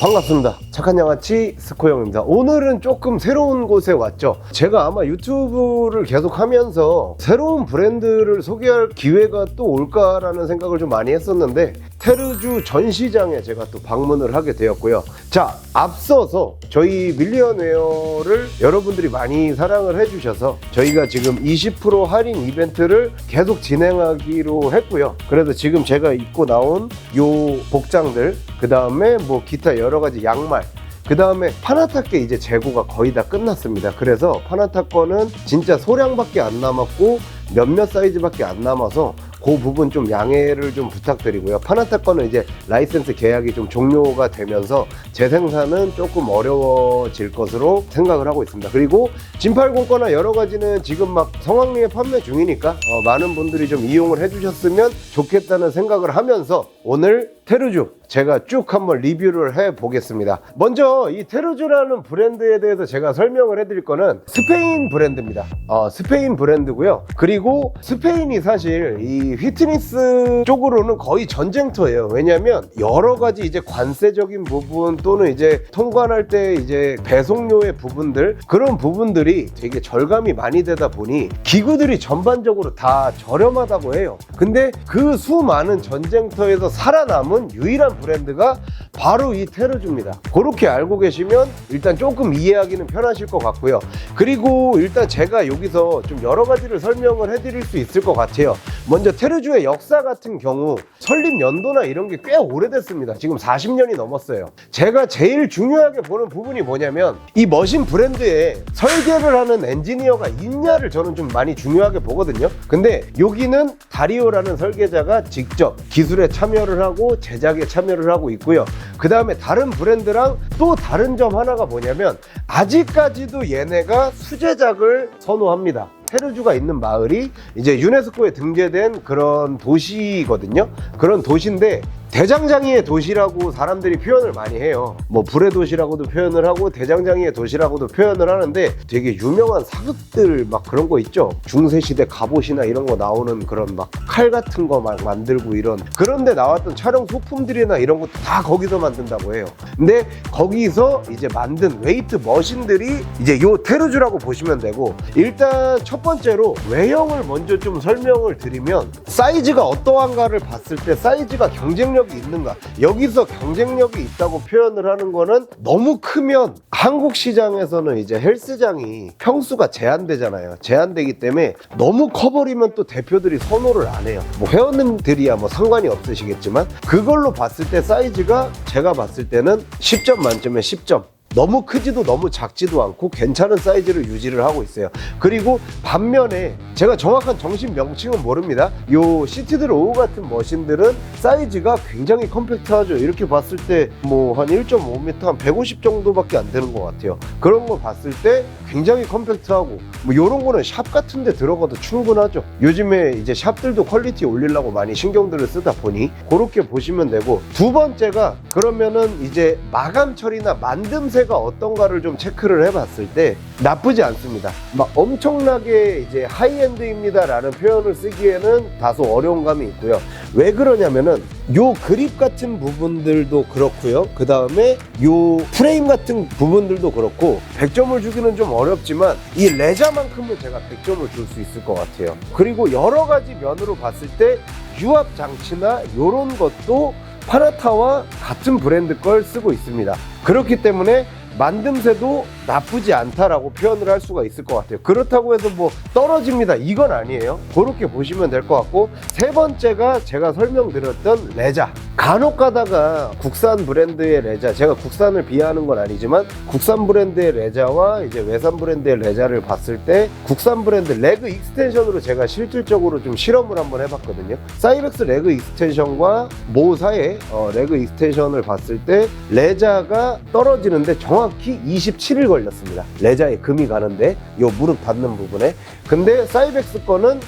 반갑습니다. 착한 양아치 스코형입니다. 오늘은 조금 새로운 곳에 왔죠. 제가 아마 유튜브를 계속 하면서 새로운 브랜드를 소개할 기회가 또 올까라는 생각을 좀 많이 했었는데 테르주 전시장에 제가 또 방문을 하게 되었고요. 자, 앞서서 저희 밀리언웨어를 여러분들이 많이 사랑을 해주셔서 저희가 지금 20% 할인 이벤트를 계속 진행하기로 했고요. 그래서 지금 제가 입고 나온 요 복장들, 그 다음에 뭐 기타 여러 가지 양말, 그 다음에 파나타께 이제 재고가 거의 다 끝났습니다. 그래서 파나타 거는 진짜 소량밖에 안 남았고 몇몇 사이즈밖에 안 남아서 그 부분 좀 양해를 좀 부탁드리고요. 파나타 거는 이제 라이센스 계약이 좀 종료가 되면서 재생산은 조금 어려워질 것으로 생각을 하고 있습니다. 그리고 진팔공 거나 여러 가지는 지금 막 성황리에 판매 중이니까 많은 분들이 좀 이용을 해주셨으면 좋겠다는 생각을 하면서 오늘 테르주 제가 쭉 한번 리뷰를 해 보겠습니다. 먼저 이 테르주라는 브랜드에 대해서 제가 설명을 해드릴 거는 스페인 브랜드입니다. 스페인 브랜드고요. 그리고 스페인이 사실 이 휘트니스 쪽으로는 거의 전쟁터예요. 왜냐하면 여러 가지 이제 관세적인 부분 또는 이제 통관할 때 이제 배송료의 부분들, 그런 부분들이 되게 절감이 많이 되다 보니 기구들이 전반적으로 다 저렴하다고 해요. 근데 그 수많은 전쟁터에서 살아남은 유일한 브랜드가 바로 이 테르주입니다. 그렇게 알고 계시면 일단 조금 이해하기는 편하실 것 같고요. 그리고 일단 제가 여기서 좀 여러 가지를 설명을 해드릴 수 있을 것 같아요. 먼저 테르주의 역사 같은 경우 설립 연도나 이런 게 꽤 오래됐습니다. 지금 40년이 넘었어요. 제가 제일 중요하게 보는 부분이 뭐냐면 이 머신 브랜드에 설계를 하는 엔지니어가 있냐를 저는 좀 많이 중요하게 보거든요. 근데 여기는 다리오라는 설계자가 직접 기술에 참여를 하고 제작에 참여를 하고 있고요. 그 다음에 다른 브랜드랑 또 다른 점 하나가 뭐냐면 아직까지도 얘네가 수제작을 선호합니다. 테르주가 있는 마을이 이제 유네스코에 등재된 그런 도시거든요. 그런 도시인데 대장장이의 도시라고 사람들이 표현을 많이 해요. 뭐 불의 도시라고도 표현을 하고 대장장이의 도시라고도 표현을 하는데 되게 유명한 사극들 막 그런 거 있죠. 중세시대 갑옷이나 이런 거 나오는 그런 막 칼 같은 거 막 만들고 이런, 그런데 나왔던 촬영 소품들이나 이런 것도 다 거기서 만든다고 해요. 근데 거기서 이제 만든 웨이트 머신들이 이제 요 테르주라고 보시면 되고, 일단 첫 번째로 외형을 먼저 좀 설명을 드리면 사이즈가 어떠한가를 봤을 때 사이즈가 경쟁력이 있는가, 여기서 경쟁력이 있다고 표현을 하는 거는 너무 크면 한국 시장에서는 이제 헬스장이 평수가 제한되잖아요. 제한되기 때문에 너무 커버리면 또 대표들이 선호를 안 해요. 뭐 회원님들이야 뭐 상관이 없으시겠지만 그걸로 봤을 때 사이즈가 제가 봤을 때는 10점 만점에 10점. 너무 크지도 너무 작지도 않고 괜찮은 사이즈를 유지를 하고 있어요. 그리고 반면에 제가 정확한 정식 명칭은 모릅니다. 요 시티드로우 같은 머신들은 사이즈가 굉장히 컴팩트하죠. 이렇게 봤을 때 뭐 한 1.5m, 한 150 정도밖에 안 되는 것 같아요. 그런 거 봤을 때 굉장히 컴팩트하고 뭐 요런 거는 샵 같은 데 들어가도 충분하죠. 요즘에 이제 샵들도 퀄리티 올리려고 많이 신경들을 쓰다 보니 그렇게 보시면 되고, 두 번째가 그러면은 이제 마감 처리나 만듦새가 어떤가를 좀 체크를 해봤을 때 나쁘지 않습니다. 막 엄청나게 이제 하이엔드입니다 라는 표현을 쓰기에는 다소 어려운 감이 있고요. 왜 그러냐면은 요 그립 같은 부분들도 그렇고요. 그 다음에 요 프레임 같은 부분들도 그렇고 100점을 주기는 좀 어렵지만 이 레자만큼은 제가 100점을 줄 수 있을 것 같아요. 그리고 여러 가지 면으로 봤을 때 유압 장치나 요런 것도 파나타와 같은 브랜드 걸 쓰고 있습니다. 그렇기 때문에 만듦새도 나쁘지 않다라고 표현을 할 수가 있을 것 같아요. 그렇다고 해서 뭐 떨어집니다 이건 아니에요. 그렇게 보시면 될 것 같고, 세 번째가 제가 설명드렸던 레자. 간혹 가다가 국산 브랜드의 레자, 제가 국산을 비하하는 건 아니지만 국산 브랜드의 레자와 이제 외산 브랜드의 레자를 봤을 때 국산 브랜드 레그 익스텐션으로 제가 실질적으로 좀 실험을 한번 해봤거든요. 사이벡스 레그 익스텐션과 모사의 레그 익스텐션을 봤을 때 레자가 떨어지는데 정확히 27일 걸렸습니다. 레자에 금이 가는데 요 무릎 닿는 부분에. 근데 사이벡스 거는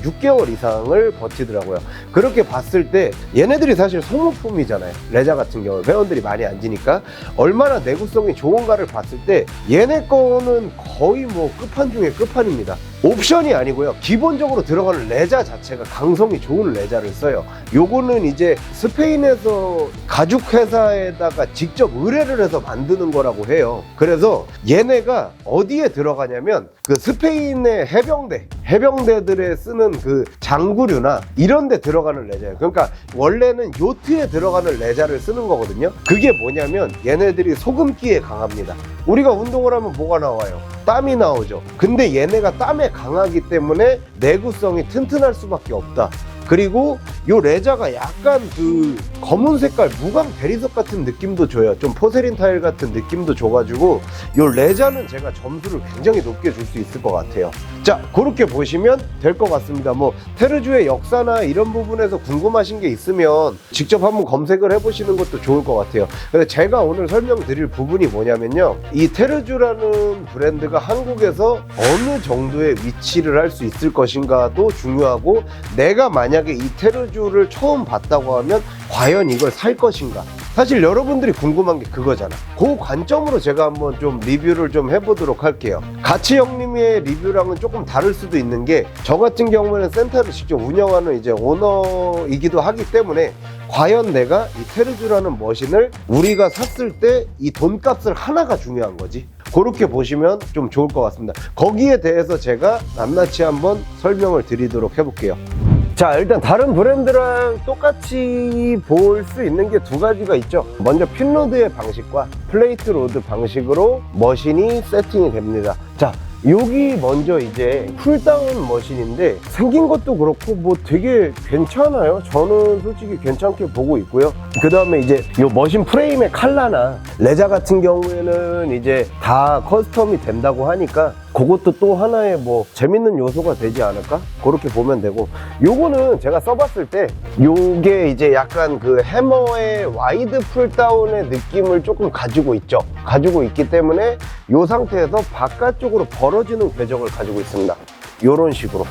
6개월 이상을 버티더라고요. 그렇게 봤을 때 얘네들이 사실 소모품이잖아요. 레자 같은 경우 회원들이 많이 앉으니까 얼마나 내구성이 좋은가를 봤을 때 얘네 거는 거의 뭐 끝판 중에 끝판입니다. 옵션이 아니고요, 기본적으로 들어가는 레자 자체가 강성이 좋은 레자를 써요. 요거는 이제 스페인에서 가죽 회사에다가 직접 의뢰를 해서 만드는 거라고 해요. 그래서 얘네가 어디에 들어가냐면 그 스페인의 해병대들에 쓰는 그 장구류나 이런 데 들어가는 레자예요. 그러니까 원래는 요트에 들어가는 레자를 쓰는 거거든요. 그게 뭐냐면 얘네들이 소금기에 강합니다. 우리가 운동을 하면 뭐가 나와요? 땀이 나오죠. 근데 얘네가 땀에 강하기 때문에 내구성이 튼튼할 수밖에 없다. 그리고 요 레자가 약간 그 검은 색깔 무광 대리석 같은 느낌도 줘요. 좀 포세린 타일 같은 느낌도 줘가지고 요 레자는 제가 점수를 굉장히 높게 줄 수 있을 것 같아요. 자, 그렇게 보시면 될 것 같습니다. 뭐 테르주의 역사나 이런 부분에서 궁금하신 게 있으면 직접 한번 검색을 해보시는 것도 좋을 것 같아요. 근데 제가 오늘 설명드릴 부분이 뭐냐면요, 이 테르주라는 브랜드가 한국에서 어느 정도의 위치를 할 수 있을 것인가도 중요하고, 내가 만약에 이 테르주를 처음 봤다고 하면 과연 이걸 살 것인가, 사실 여러분들이 궁금한 게 그거잖아. 그 관점으로 제가 한번 좀 리뷰를 좀 해보도록 할게요. 가치 형님의 리뷰랑은 조금 다를 수도 있는 게, 저 같은 경우에는 센터를 직접 운영하는 이제 오너이기도 하기 때문에 과연 내가 이 테르주라는 머신을 우리가 샀을 때 이 돈값을 하나가 중요한 거지. 그렇게 보시면 좀 좋을 것 같습니다. 거기에 대해서 제가 낱낱이 한번 설명을 드리도록 해볼게요. 자, 일단 다른 브랜드랑 똑같이 볼 수 있는 게 두 가지가 있죠. 먼저 핀로드의 방식과 플레이트 로드 방식으로 머신이 세팅이 됩니다. 자, 여기 먼저 이제 풀다운 머신인데 생긴 것도 그렇고 뭐 되게 괜찮아요. 저는 솔직히 괜찮게 보고 있고요. 그 다음에 이제 이 머신 프레임의 컬러나 레자 같은 경우에는 이제 다 커스텀이 된다고 하니까 그것도 또 하나의 뭐 재밌는 요소가 되지 않을까? 그렇게 보면 되고, 요거는 제가 써봤을 때 요게 이제 약간 그 해머의 와이드 풀다운의 느낌을 조금 가지고 있기 때문에 요 상태에서 바깥쪽으로 벌어지는 궤적을 가지고 있습니다. 요런 식으로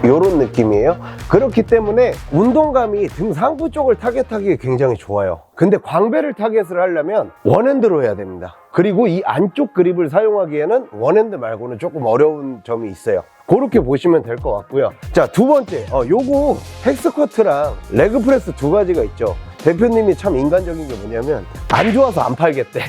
요런 느낌이에요. 그렇기 때문에 운동감이 등 상부 쪽을 타겟하기에 굉장히 좋아요. 근데 광배를 타겟을 하려면 원핸드로 해야 됩니다. 그리고 이 안쪽 그립을 사용하기에는 원핸드 말고는 조금 어려운 점이 있어요. 그렇게 보시면 될 것 같고요. 자, 두 번째, 요거 헥스쿼트랑 레그프레스 두 가지가 있죠. 대표님이 참 인간적인 게 뭐냐면 안 좋아서 안 팔겠대.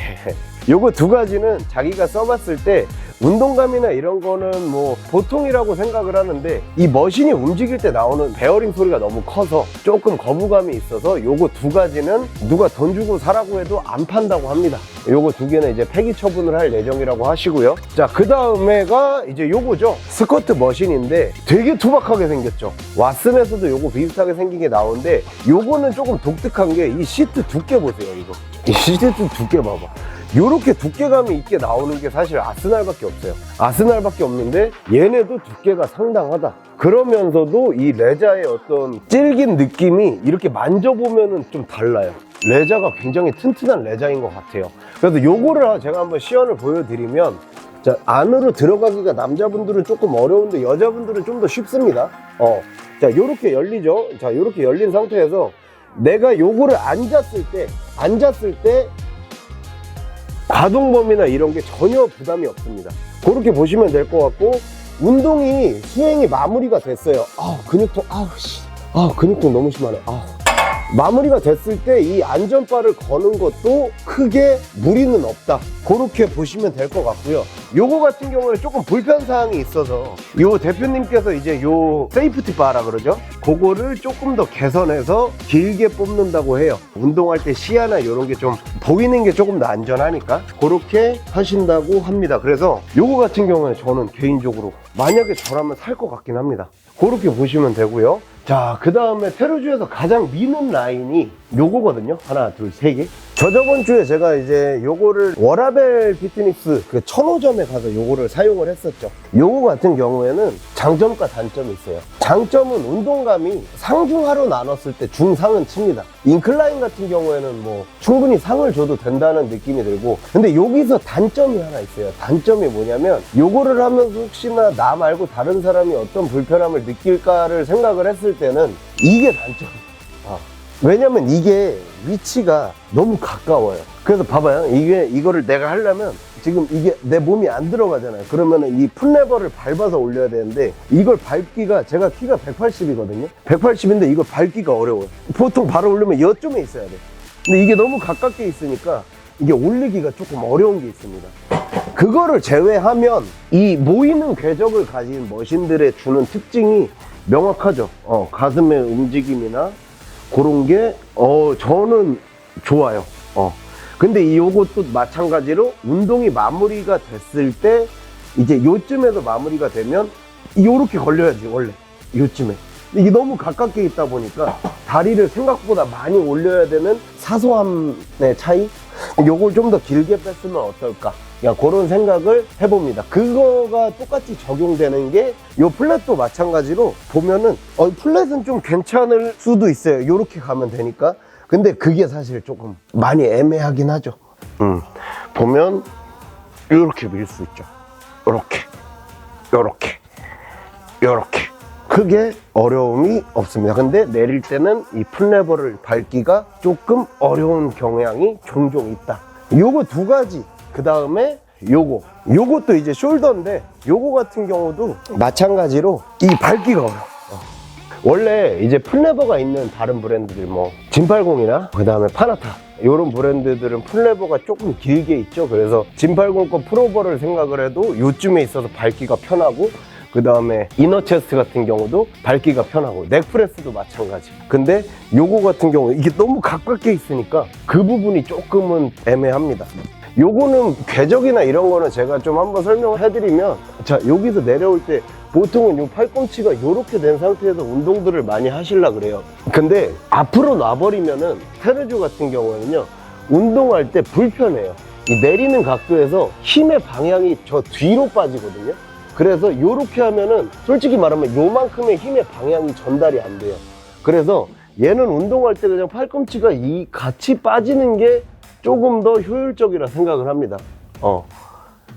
요거 두 가지는 자기가 써봤을 때 운동감이나 이런 거는 뭐 보통이라고 생각을 하는데, 이 머신이 움직일 때 나오는 베어링 소리가 너무 커서 조금 거부감이 있어서 요거 두 가지는 누가 돈 주고 사라고 해도 안 판다고 합니다. 요거 두 개는 이제 폐기 처분을 할 예정이라고 하시고요. 자, 그 다음에가 이제 요거죠. 스쿼트 머신인데 되게 투박하게 생겼죠. 왓슨에서도 요거 비슷하게 생긴 게 나오는데, 요거는 조금 독특한 게 이 시트 두께 보세요. 이거 이 시트 두께 봐봐. 요렇게 두께감이 있게 나오는 게 사실 아스날밖에 없어요. 아스날밖에 없는데 얘네도 두께가 상당하다. 그러면서도 이 레자의 어떤 질긴 느낌이 이렇게 만져보면은 좀 달라요. 레자가 굉장히 튼튼한 레자인 것 같아요. 그래서 요거를 제가 한번 시연을 보여드리면, 자, 안으로 들어가기가 남자분들은 조금 어려운데 여자분들은 좀 더 쉽습니다. 자, 요렇게 열리죠. 자, 요렇게 열린 상태에서 내가 요거를 앉았을 때 가동범위나 이런 게 전혀 부담이 없습니다. 그렇게 보시면 될 것 같고, 운동이 수행이 마무리가 됐어요. 근육통, 근육통 너무 심하네. 마무리가 됐을 때 이 안전바를 거는 것도 크게 무리는 없다. 그렇게 보시면 될 것 같고요. 요거 같은 경우는 조금 불편사항이 있어서 요 대표님께서 이제 요 세이프티 바라 그러죠? 그거를 조금 더 개선해서 길게 뽑는다고 해요. 운동할 때 시야나 이런 게 좀 보이는 게 조금 더 안전하니까 그렇게 하신다고 합니다. 그래서 요거 같은 경우는 저는 개인적으로 만약에 저라면 살 것 같긴 합니다. 그렇게 보시면 되고요. 자, 그 다음에 테르주에서 가장 미는 라인이 요거거든요. 하나, 둘, 세 개. 저번 주에 제가 이제 요거를 워라벨 피트니스 그 1005점에 가서 요거를 사용을 했었죠. 요거 같은 경우에는 장점과 단점이 있어요. 장점은 운동감이 상중하로 나눴을 때 중상은 칩니다. 인클라인 같은 경우에는 뭐 충분히 상을 줘도 된다는 느낌이 들고, 근데 여기서 단점이 하나 있어요. 단점이 뭐냐면 요거를 하면서 혹시나 나 말고 다른 사람이 어떤 불편함을 느낄까를 생각을 했을 때는 이게 단점이에요. 왜냐면 이게 위치가 너무 가까워요. 그래서 봐봐요. 이거를 내가 하려면 지금 이게 내 몸이 안 들어가잖아요. 그러면은 이 풀레버를 밟아서 올려야 되는데 이걸 밟기가, 제가 키가 180이거든요. 180인데 이걸 밟기가 어려워요. 보통 바로 올리면 이쯤에 있어야 돼. 근데 이게 너무 가깝게 있으니까 이게 올리기가 조금 어려운 게 있습니다. 그거를 제외하면 이 모이는 궤적을 가진 머신들의 주는 특징이 명확하죠. 가슴의 움직임이나 그런 게 저는 좋아요. 근데 요것도 마찬가지로 운동이 마무리가 됐을 때 이제 요쯤에서 마무리가 되면 요렇게 걸려야지 원래 요쯤에. 근데 이게 너무 가깝게 있다 보니까 다리를 생각보다 많이 올려야 되는 사소함의 차이? 요걸 좀 더 길게 뺐으면 어떨까? 그냥 그런 생각을 해봅니다. 그거가 똑같이 적용되는 게 요 플랫도 마찬가지로 보면은 플랫은 좀 괜찮을 수도 있어요. 요렇게 가면 되니까. 근데 그게 사실 조금 많이 애매하긴 하죠. 보면 요렇게 밀 수 있죠. 요렇게 크게 어려움이 없습니다. 근데 내릴 때는 이 풀레버를 밟기가 조금 어려운 경향이 종종 있다. 요거 두 가지. 그 다음에 요것도 이제 숄더인데 요거 같은 경우도 마찬가지로 이 밟기가 어려워. 원래 이제 풀레버가 있는 다른 브랜드들 뭐 진팔공이나 그 다음에 파나타 이런 브랜드들은 풀레버가 조금 길게 있죠. 그래서 진팔공 거 프로버를 생각을 해도 요쯤에 있어서 밟기가 편하고, 그 다음에 이너 체스트 같은 경우도 밟기가 편하고, 넥프레스도 마찬가지. 근데 요거 같은 경우 이게 너무 가깝게 있으니까 그 부분이 조금은 애매합니다. 요거는 궤적이나 이런 거는 제가 좀 한번 설명을 해드리면, 자 여기서 내려올 때 보통은 요 팔꿈치가 요렇게 된 상태에서 운동들을 많이 하시려고 그래요. 근데 앞으로 놔버리면은 테르주 같은 경우에는요 운동할 때 불편해요. 이 내리는 각도에서 힘의 방향이 저 뒤로 빠지거든요. 그래서 요렇게 하면은 솔직히 말하면 요만큼의 힘의 방향이 전달이 안 돼요. 그래서 얘는 운동할 때 그냥 팔꿈치가 같이 빠지는 게 조금 더 효율적이라 생각을 합니다.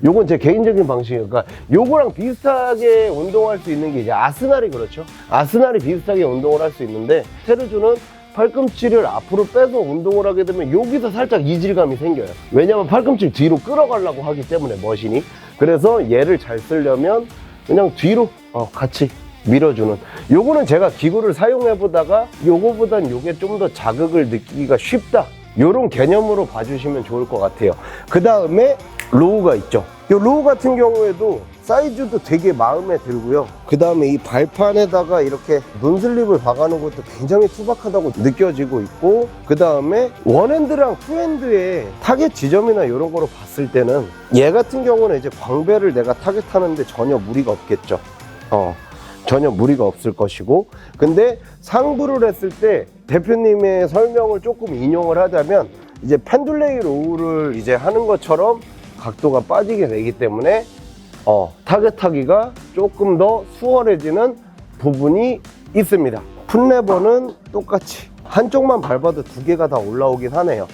요건 제 개인적인 방식이에요. 그러니까 요거랑 비슷하게 운동할 수 있는 게 이제 아스날이 그렇죠. 아스날이 비슷하게 운동을 할 수 있는데, 테르주는 팔꿈치를 앞으로 빼서 운동을 하게 되면 여기서 살짝 이질감이 생겨요. 왜냐면 팔꿈치를 뒤로 끌어가려고 하기 때문에 머신이. 그래서 얘를 잘 쓰려면 그냥 뒤로 같이 밀어주는. 요거는 제가 기구를 사용해 보다가 요거보단 요게 좀 더 자극을 느끼기가 쉽다, 요런 개념으로 봐주시면 좋을 것 같아요. 그 다음에 로우가 있죠. 이 로우 같은 경우에도 사이즈도 되게 마음에 들고요. 그 다음에 이 발판에다가 이렇게 논슬립을 박아놓은 것도 굉장히 투박하다고 느껴지고 있고, 그 다음에 원핸드랑 투핸드의 타겟 지점이나 이런 거로 봤을 때는 얘 같은 경우는 이제 광배를 내가 타겟하는데 전혀 무리가 없겠죠. 전혀 무리가 없을 것이고, 근데 상부를 했을 때 대표님의 설명을 조금 인용을 하자면 이제 펜듈레이 로우를 이제 하는 것처럼 각도가 빠지게 되기 때문에 타겟하기가 조금 더 수월해지는 부분이 있습니다. 풀레버는 똑같이 한쪽만 밟아도 두 개가 다 올라오긴 하네요.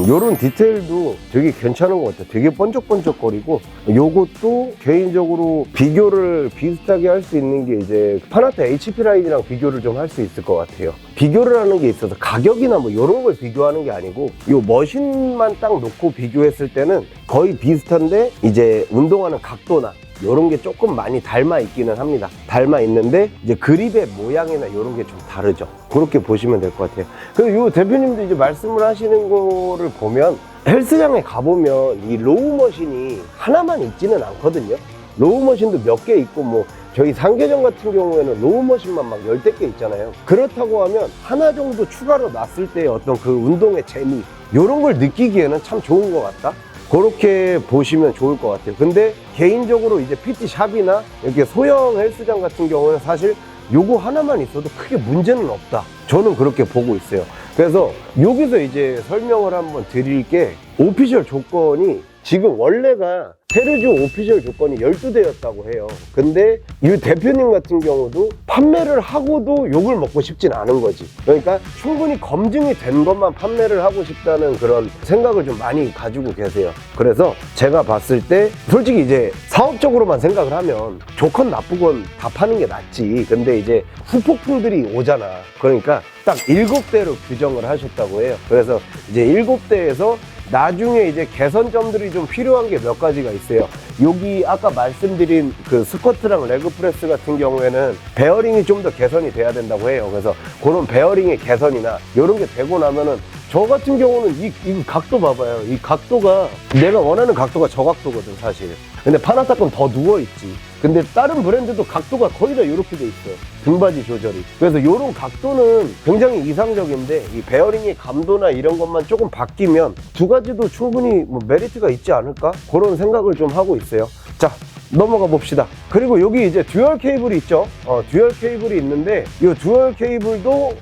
요런 디테일도 되게 괜찮은 것 같아요. 되게 번쩍번쩍거리고, 요것도 개인적으로 비교를 비슷하게 할 수 있는 게 이제 파나타 HP 라인이랑 비교를 좀 할 수 있을 것 같아요. 비교를 하는 게 있어서 가격이나 뭐 요런 걸 비교하는 게 아니고 요 머신만 딱 놓고 비교했을 때는 거의 비슷한데 이제 운동하는 각도나 요런 게 조금 많이 닮아 있기는 합니다. 닮아 있는데 이제 그립의 모양이나 요런 게 좀 다르죠. 그렇게 보시면 될 것 같아요. 그리고 요 대표님도 이제 말씀을 하시는 거를 보면 헬스장에 가보면 이 로우 머신이 하나만 있지는 않거든요. 로우 머신도 몇 개 있고, 뭐 저희 상계정 같은 경우에는 로우 머신만 막 10대 개 있잖아요. 그렇다고 하면 하나 정도 추가로 놨을 때의 어떤 그 운동의 재미, 요런 걸 느끼기에는 참 좋은 것 같다, 그렇게 보시면 좋을 것 같아요. 근데 개인적으로 이제 PT샵이나 이렇게 소형 헬스장 같은 경우는 사실 요거 하나만 있어도 크게 문제는 없다, 저는 그렇게 보고 있어요. 그래서 여기서 이제 설명을 한번 드릴 게 오피셜 조건이 지금 원래가 테르주 오피셜 조건이 12대였다고 해요. 근데 이 대표님 같은 경우도 판매를 하고도 욕을 먹고 싶진 않은 거지. 그러니까 충분히 검증이 된 것만 판매를 하고 싶다는 그런 생각을 좀 많이 가지고 계세요. 그래서 제가 봤을 때 솔직히 이제 사업적으로만 생각을 하면 좋건 나쁘건 다 파는 게 낫지. 근데 이제 후폭풍들이 오잖아. 그러니까 딱 7대로 규정을 하셨다고 해요. 그래서 이제 7대에서 나중에 이제 개선점들이 좀 필요한 게 몇 가지가 있어요. 여기 아까 말씀드린 그 스쿼트랑 레그 프레스 같은 경우에는 베어링이 좀 더 개선이 돼야 된다고 해요. 그래서 그런 베어링의 개선이나 이런 게 되고 나면은 저 같은 경우는 이 각도 봐봐요. 이 각도가 내가 원하는 각도가 저 각도거든 사실. 근데 파나타건 더 누워있지. 근데 다른 브랜드도 각도가 거의 다 이렇게 돼 있어요. 등받이 조절이. 그래서 이런 각도는 굉장히 이상적인데 이 베어링의 감도나 이런 것만 조금 바뀌면 두 가지도 충분히 뭐 메리트가 있지 않을까? 그런 생각을 좀 하고 있어요. 자, 넘어가 봅시다. 그리고 여기 이제 듀얼 케이블이 있죠. 듀얼 케이블이 있는데 이 듀얼 케이블도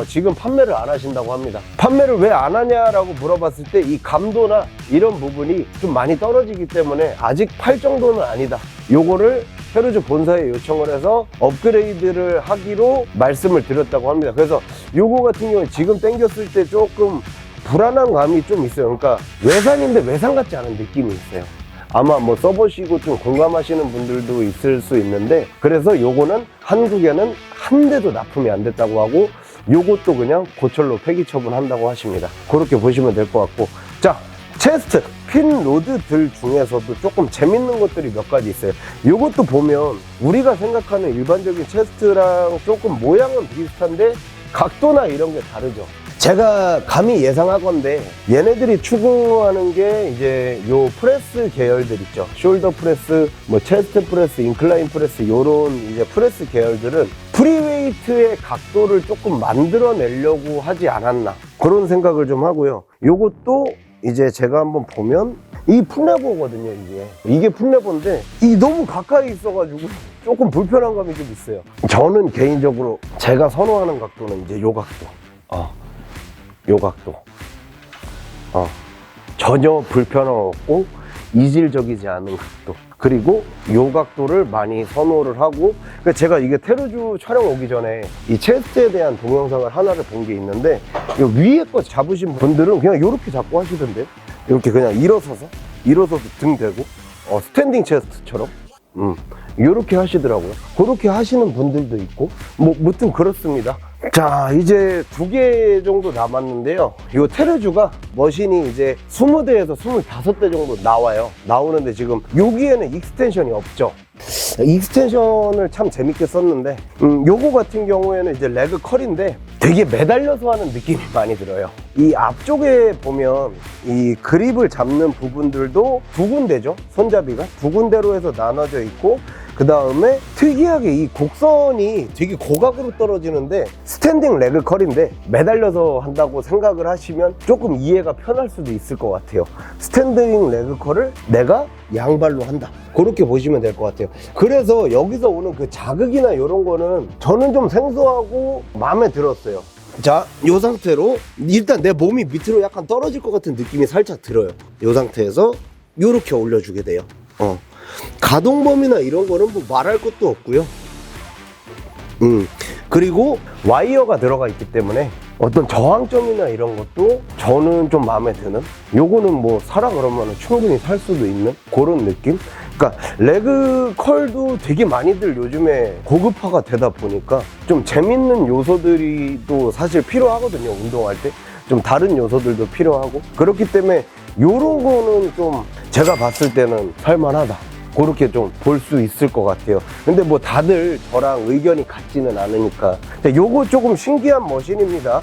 지금 판매를 안 하신다고 합니다. 판매를 왜 안 하냐라고 물어봤을 때 이 감도나 이런 부분이 좀 많이 떨어지기 때문에 아직 팔 정도는 아니다. 요거를 테르주 본사에 요청을 해서 업그레이드를 하기로 말씀을 드렸다고 합니다. 그래서 요거 같은 경우는 지금 당겼을 때 조금 불안한 감이 좀 있어요. 그러니까 외산인데 외산 같지 않은 느낌이 있어요. 아마 뭐 써보시고 좀 공감하시는 분들도 있을 수 있는데, 그래서 요거는 한국에는 한 대도 납품이 안 됐다고 하고 요것도 그냥 고철로 폐기 처분한다고 하십니다. 그렇게 보시면 될 것 같고, 자, 체스트 핀 로드들 중에서도 조금 재밌는 것들이 몇 가지 있어요. 요것도 보면 우리가 생각하는 일반적인 체스트랑 조금 모양은 비슷한데 각도나 이런 게 다르죠. 제가 감히 예상하건데 얘네들이 추구하는 게 이제 요 프레스 계열들 있죠. 숄더 프레스, 뭐 체스트 프레스, 인클라인 프레스, 요런 이제 프레스 계열들은 프리웨이트의 각도를 조금 만들어내려고 하지 않았나, 그런 생각을 좀 하고요. 요것도 이제 제가 한번 보면 이 풀레버거든요. 이게 풀레버인데 이 너무 가까이 있어가지고 조금 불편한 감이 좀 있어요. 저는 개인적으로 제가 선호하는 각도는 이제 요 각도, 요 각도, 전혀 불편함 없고 이질적이지 않은 각도, 그리고 요 각도를 많이 선호를 하고, 그러니까 제가 이게 테르주 촬영 오기 전에 이 체스트에 대한 동영상을 하나를 본 게 있는데, 요 위에 거 잡으신 분들은 그냥 요렇게 잡고 하시던데요. 이렇게 그냥 일어서서 등 대고 스탠딩 체스트처럼 요렇게 하시더라고요. 그렇게 하시는 분들도 있고, 뭐 무튼 그렇습니다. 자, 이제 2개 정도 남았는데요. 이 테르주가 머신이 이제 20대에서 25대 정도 나오는데 지금 여기에는 익스텐션이 없죠. 익스텐션을 참 재밌게 썼는데 요거 같은 경우에는 이제 레그 컬인데 되게 매달려서 하는 느낌이 많이 들어요. 이 앞쪽에 보면 이 그립을 잡는 부분들도 2군데죠. 손잡이가 2군데로 해서 나눠져 있고, 그 다음에 특이하게 이 곡선이 되게 고각으로 떨어지는데 스탠딩 레그 컬인데 매달려서 한다고 생각을 하시면 조금 이해가 편할 수도 있을 것 같아요. 스탠딩 레그 컬을 내가 양발로 한다, 그렇게 보시면 될 것 같아요. 그래서 여기서 오는 그 자극이나 이런 거는 저는 좀 생소하고 마음에 들었어요. 자, 이 상태로 일단 내 몸이 밑으로 약간 떨어질 것 같은 느낌이 살짝 들어요. 이 상태에서 이렇게 올려주게 돼요. 가동 범위나 이런 거는 뭐 말할 것도 없고요. 그리고 와이어가 들어가 있기 때문에 어떤 저항점이나 이런 것도 저는 좀 마음에 드는, 요거는 뭐 사라 그러면 충분히 살 수도 있는 그런 느낌. 그러니까 레그 컬도 되게 많이들 요즘에 고급화가 되다 보니까 좀 재밌는 요소들이 또 사실 필요하거든요. 운동할 때 좀 다른 요소들도 필요하고, 그렇기 때문에 요런 거는 좀 제가 봤을 때는 살만하다, 그렇게 좀 볼 수 있을 것 같아요. 근데 뭐 다들 저랑 의견이 같지는 않으니까. 근데 요거 조금 신기한 머신입니다.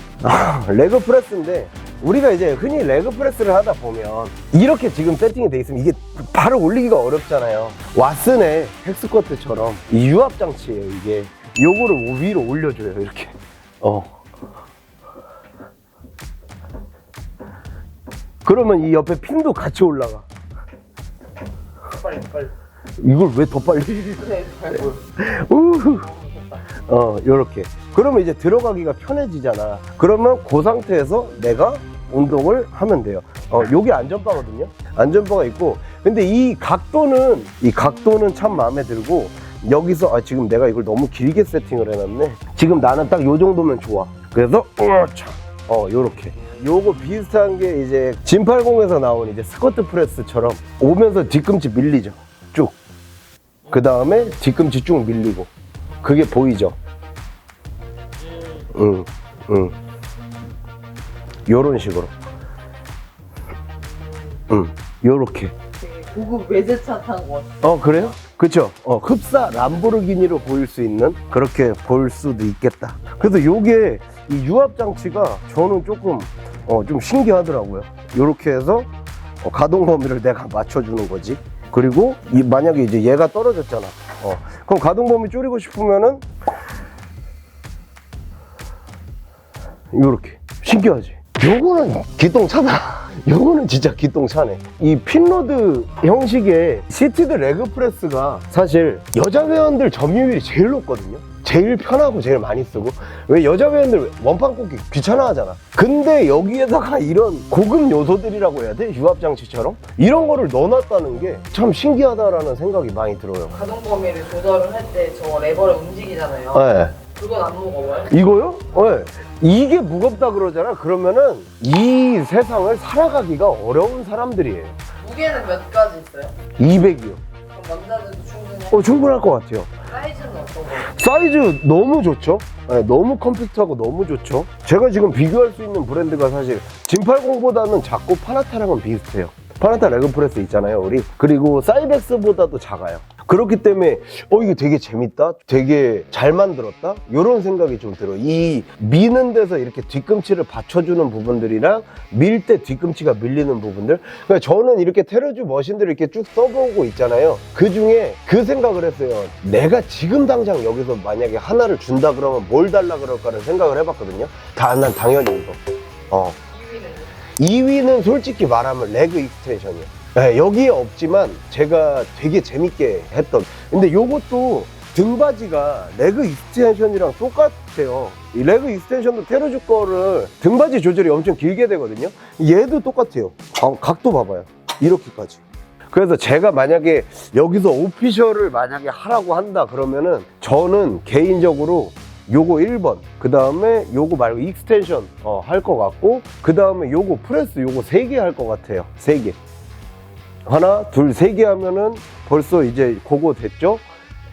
레그 프레스인데 우리가 이제 흔히 레그 프레스를 하다 보면 이렇게 지금 세팅이 돼 있으면 이게 발을 올리기가 어렵잖아요. 왓슨의 헥스쿼트처럼 이 유압 장치예요. 이게 요거를 위로 올려줘요. 이렇게 그러면 이 옆에 핀도 같이 올라가. 빨리 이걸 왜 더 빨리? 요렇게. 그러면 이제 들어가기가 편해지잖아. 그러면 그 상태에서 내가 운동을 하면 돼요. 요게 안전바거든요. 안전바가 있고, 근데 이 각도는 참 마음에 들고, 여기서 지금 내가 이걸 너무 길게 세팅을 해놨네. 지금 나는 딱 요 정도면 좋아. 그래서 요렇게. 요거 비슷한 게 이제 진팔공에서 나온 이제 스쿼트 프레스처럼 오면서 뒤꿈치 밀리죠. 쭉. 그 다음에 뒤꿈치 쭉 밀리고. 그게 보이죠? 요런 식으로. 요렇게. 되게 고급 외제차 탄 것 같아요. 그래요? 그쵸? 흡사 람보르기니로 보일 수 있는, 그렇게 볼 수도 있겠다. 그래서 요게 이 유압 장치가 저는 조금 좀 신기하더라고요. 요렇게 해서 가동 범위를 내가 맞춰주는 거지. 그리고 만약에 이제 얘가 떨어졌잖아. 그럼 가동 범위 줄이고 싶으면은 요렇게. 신기하지? 요거는 기똥차다. 요거는 진짜 기똥차네. 이 핀로드 형식의 시티드 레그 프레스가 사실 여자 회원들 점유율이 제일 높거든요. 제일 편하고 제일 많이 쓰고. 왜 여자 회원들 원판 꽂기 귀찮아 하잖아. 근데 여기에다가 이런 고급 요소들이라고 해야 돼? 유압장치처럼? 이런 거를 넣어놨다는 게 참 신기하다라는 생각이 많이 들어요. 가동 범위를 조절을 할 때 저 레버를 움직이잖아요. 네. 그건 안 무거워요? 이거요? 네. 이게 무겁다 그러잖아. 그러면은 이 세상을 살아가기가 어려운 사람들이에요. 무게는 몇 가지 있어요? 200이요. 그럼 남자들도 충분해요? 충분할 것 같아요. 사이즈는 어떤 거예요? 사이즈 너무 좋죠. 네, 너무 컴팩트하고 너무 좋죠. 제가 지금 비교할 수 있는 브랜드가 사실 진팔공보다는 작고 파나타랑은 비슷해요. 파나타 레그 프레스 있잖아요, 우리. 그리고 사이벡스보다도 작아요. 그렇기 때문에 이게 되게 재밌다, 되게 잘 만들었다, 이런 생각이 좀 들어요. 이 미는 데서 이렇게 뒤꿈치를 받쳐주는 부분들이랑 밀 때 뒤꿈치가 밀리는 부분들. 그러니까 저는 이렇게 테러주 머신들을 이렇게 쭉 써보고 있잖아요. 그 중에 그 생각을 했어요. 내가 지금 당장 여기서 만약에 하나를 준다 그러면 뭘 달라 그럴까를 생각을 해봤거든요. 난 당연히 이거. 2위는 솔직히 말하면 레그 익스텐션이에요. 네, 여기에 없지만 제가 되게 재밌게 했던. 근데 요것도 등바지가 레그 익스텐션이랑 똑같아요. 이 레그 익스텐션도 테러주 거를 등바지 조절이 엄청 길게 되거든요. 얘도 똑같아요. 각도 봐봐요. 이렇게까지. 그래서 제가 만약에 여기서 오피셜을 만약에 하라고 한다 그러면은 저는 개인적으로 요거 1번, 그 다음에 요거 말고 익스텐션 할 것 같고, 그 다음에 요거 프레스 요거 3개 할 것 같아요. 3개. 하나, 둘, 3개 하면은 벌써 이제 그거 됐죠?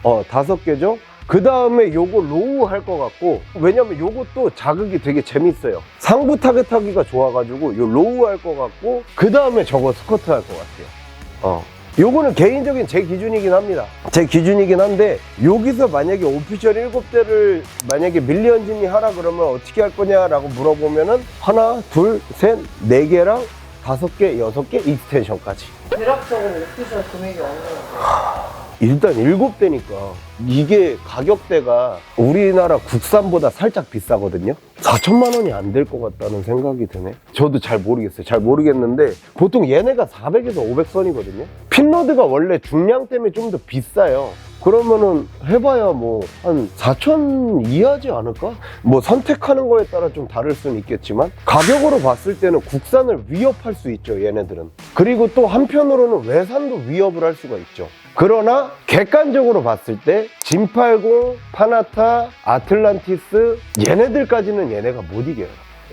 5개죠? 그 다음에 요거 로우 할 것 같고, 왜냐면 요것도 자극이 되게 재밌어요. 상부 타겟하기가 좋아가지고 요 로우 할 것 같고, 그 다음에 저거 스쿼트 할 것 같아요. 요거는 개인적인 제 기준이긴 합니다. 제 기준이긴 한데, 여기서 만약에 오피셜 7대를 만약에 밀리언진이 하라 그러면 어떻게 할 거냐라고 물어보면은 하나, 둘, 셋, 4개랑 5개, 6개 익스텐션까지. 대략적으로 오피셜 금액이 어느 정도? 일단 7대니까 이게 가격대가 우리나라 국산보다 살짝 비싸거든요. 4천만 원이 안 될 것 같다는 생각이 드네. 저도 잘 모르겠어요. 잘 모르겠는데 보통 얘네가 400에서 500선이거든요. 핀로드가 원래 중량 때문에 좀 더 비싸요. 그러면은 해봐야 뭐 한 4천 이하지 않을까? 뭐 선택하는 거에 따라 좀 다를 수는 있겠지만 가격으로 봤을 때는 국산을 위협할 수 있죠, 얘네들은. 그리고 또 한편으로는 외산도 위협을 할 수가 있죠. 그러나 객관적으로 봤을 때 진팔공, 파나타, 아틀란티스 얘네들까지는 얘네가 못 이겨요.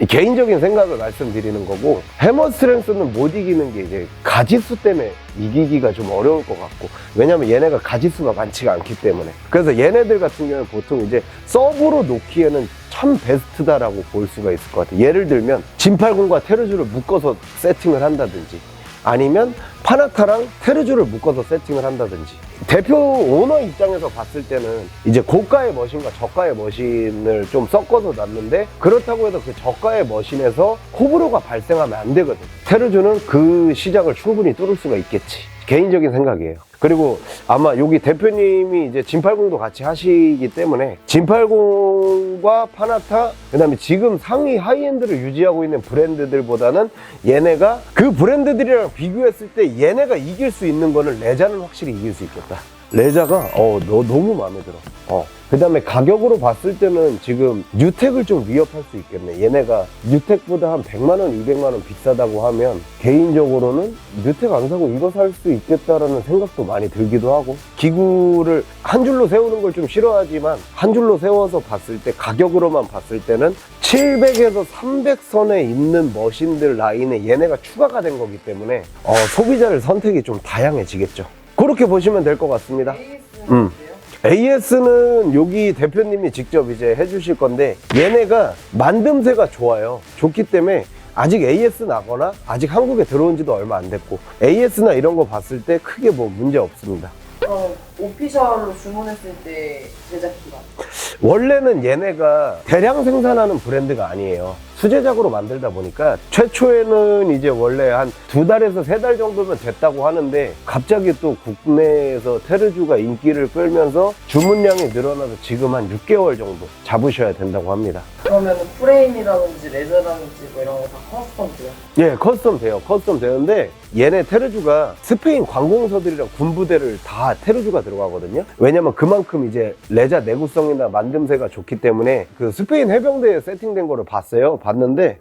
개인적인 생각을 말씀드리는 거고, 해머 스트렝스는 못 이기는 게 이제 가지수 때문에 이기기가 좀 어려울 것 같고, 왜냐면 얘네가 가지수가 많지가 않기 때문에. 그래서 얘네들 같은 경우는 보통 이제 서브로 놓기에는 참 베스트다라고 볼 수가 있을 것 같아요. 예를 들면 진팔공과 테르주를 묶어서 세팅을 한다든지, 아니면 파나타랑 테르주를 묶어서 세팅을 한다든지. 대표 오너 입장에서 봤을 때는 이제 고가의 머신과 저가의 머신을 좀 섞어서 놨는데, 그렇다고 해서 그 저가의 머신에서 호불호가 발생하면 안 되거든. 테르주는 그 시장을 충분히 뚫을 수가 있겠지. 개인적인 생각이에요. 그리고 아마 여기 대표님이 이제 진팔공도 같이 하시기 때문에 진팔공과 파나타, 그 다음에 지금 상위 하이엔드를 유지하고 있는 브랜드들보다는 얘네가 그 브랜드들이랑 비교했을 때 얘네가 이길 수 있는 거는 레자는 확실히 이길 수 있겠다. 레자가 너무 마음에 들어. 그 다음에 가격으로 봤을 때는 지금 뉴텍을 좀 위협할 수 있겠네. 얘네가 뉴텍보다 한 100만원, 200만원 비싸다고 하면 개인적으로는 뉴텍 안 사고 이거 살 수 있겠다라는 생각도 많이 들기도 하고, 기구를 한 줄로 세우는 걸 좀 싫어하지만 한 줄로 세워서 봤을 때 가격으로만 봤을 때는 700에서 300선에 있는 머신들 라인에 얘네가 추가가 된 거기 때문에 소비자를 선택이 좀 다양해지겠죠. 그렇게 보시면 될 것 같습니다. AS는 여기 대표님이 직접 이제 해주실 건데, 얘네가 만듦새가 좋아요. 좋기 때문에 아직 AS 나거나 아직 한국에 들어온 지도 얼마 안 됐고, AS나 이런 거 봤을 때 크게 뭐 문제 없습니다. 오피셜로 주문했을 때 제작 기간? 원래는 얘네가 대량 생산하는 브랜드가 아니에요. 수제작으로 만들다 보니까 최초에는 이제 원래 한 2달에서 3달 정도면 됐다고 하는데, 갑자기 또 국내에서 테르주가 인기를 끌면서 주문량이 늘어나서 지금 한 6개월 정도 잡으셔야 된다고 합니다. 그러면 프레임이라든지 레저라든지 뭐 이런 거 다 커스텀 돼요? 예, 커스텀 돼요. 커스텀 되는데, 얘네 테르주가 스페인 관공서들이랑 군부대를 다 테르주가 들어가거든요. 왜냐면 그만큼 이제 레자 내구성이나 만듦새가 좋기 때문에 그 스페인 해병대에 세팅된 거를 봤는데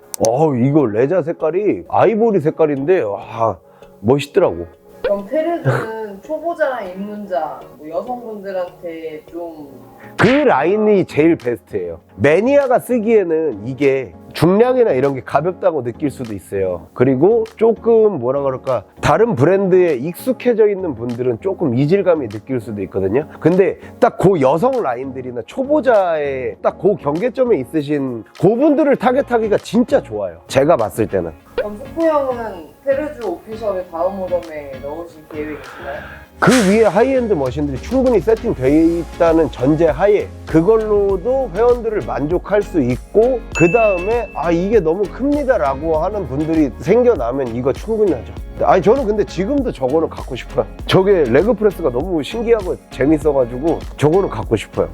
이거 레자 색깔이 아이보리 색깔인데 와, 멋있더라고. 그럼 테르주는 초보자랑 입문자, 뭐 여성분들한테 좀 그 라인이 제일 베스트예요. 매니아가 쓰기에는 이게 중량이나 이런 게 가볍다고 느낄 수도 있어요. 그리고 조금 뭐라 그럴까, 다른 브랜드에 익숙해져 있는 분들은 조금 이질감이 느낄 수도 있거든요. 근데 딱 그 여성 라인들이나 초보자의 딱 그 경계점에 있으신 그분들을 타겟하기가 진짜 좋아요. 제가 봤을 때는. 그럼 스코 형은 테르주 오피셜을 다음 모덤에 넣으실 계획이신가요? 그 위에 하이엔드 머신들이 충분히 세팅되어 있다는 전제 하에 그걸로도 회원들을 만족할 수 있고, 그 다음에 이게 너무 큽니다 라고 하는 분들이 생겨나면 이거 충분히 하죠. 저는 근데 지금도 저거는 갖고 싶어요. 저게 레그프레스가 너무 신기하고 재밌어가지고 저거는 갖고 싶어요.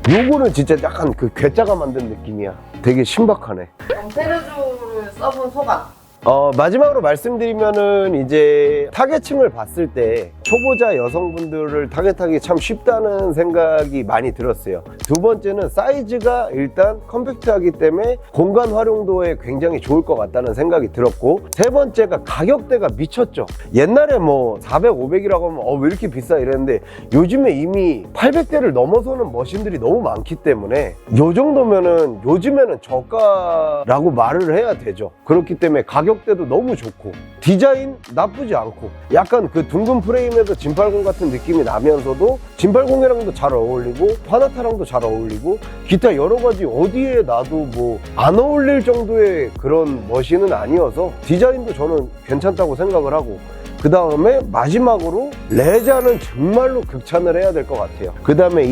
요거는 진짜 약간 그 괴짜가 만든 느낌이야. 되게 신박하네. 그럼 테르주를 써본 소감? 마지막으로 말씀드리면은, 이제 타겟층을 봤을 때 초보자 여성분들을 타겟하기 참 쉽다는 생각이 많이 들었어요. 두 번째는 사이즈가 일단 컴팩트하기 때문에 공간 활용도에 굉장히 좋을 것 같다는 생각이 들었고, 세 번째가 가격대가 미쳤죠. 옛날에 뭐 400, 500이라고 하면 왜 이렇게 비싸 이랬는데, 요즘에 이미 800대를 넘어서는 머신들이 너무 많기 때문에 요 정도면은 요즘에는 저가라고 말을 해야 되죠. 그렇기 때문에 가격대도 너무 좋고 디자인 나쁘지 않고, 약간 그 둥근 프레임에서 진팔공 같은 느낌이 나면서도 진팔공이랑도 잘 어울리고 파나타랑도 잘 어울리고, 기타 여러 가지 어디에 놔도 뭐 안 어울릴 정도의 그런 머신은 아니어서 디자인도 저는 괜찮다고 생각을 하고, 그 다음에 마지막으로 레자는 정말로 극찬을 해야 될 것 같아요. 그 다음에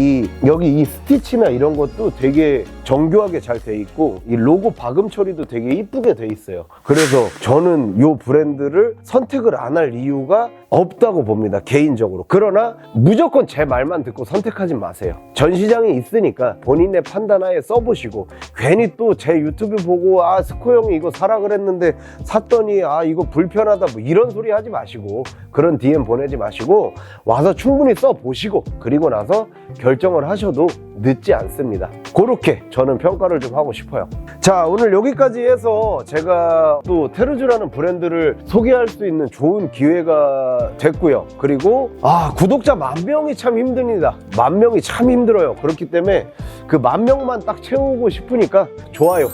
여기 이 스티치나 이런 것도 되게 정교하게 잘 돼 있고, 이 로고 박음 처리도 되게 이쁘게 돼 있어요. 그래서 저는 이 브랜드를 선택을 안 할 이유가 없다고 봅니다, 개인적으로. 그러나 무조건 제 말만 듣고 선택하지 마세요. 전 시장이 있으니까 본인의 판단하에 써보시고, 괜히 또 제 유튜브 보고 스코 형이 이거 사라 그랬는데 샀더니 이거 불편하다 뭐 이런 소리 하지 마시고, 그런 DM 보내지 마시고 와서 충분히 써보시고 그리고 나서 결정을 하셔도 늦지 않습니다. 그렇게 저는 평가를 좀 하고 싶어요. 자, 오늘 여기까지 해서 제가 또 테르주라는 브랜드를 소개할 수 있는 좋은 기회가 됐고요. 그리고 구독자 10,000명이 참 힘듭니다. 10,000명이 참 힘들어요. 그렇기 때문에 그 10,000명만 딱 채우고 싶으니까 좋아요,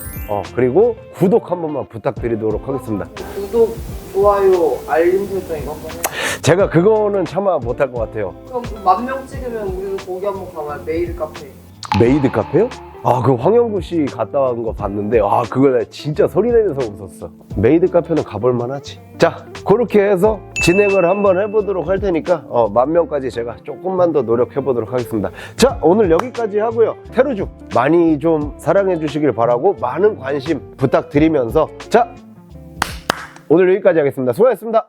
그리고 구독 한 번만 부탁드리도록 하겠습니다. 구독, 좋아요, 알림 설정 이거 한번 해요. 제가 그거는 차마 못할 것 같아요. 그럼 10,000명 찍으면 우리도 거기 한번 가봐요. 메이드 카페. 메이드 카페요? 그 황영구 씨 갔다 온 거 봤는데 그거 나 진짜 소리 내면서 웃었어. 메이드 카페는 가볼만 하지. 자, 그렇게 해서 진행을 한번 해보도록 할 테니까 10,000명까지 제가 조금만 더 노력해 보도록 하겠습니다. 자, 오늘 여기까지 하고요. 테르주 많이 좀 사랑해 주시길 바라고 많은 관심 부탁드리면서, 자, 오늘 여기까지 하겠습니다. 수고하셨습니다.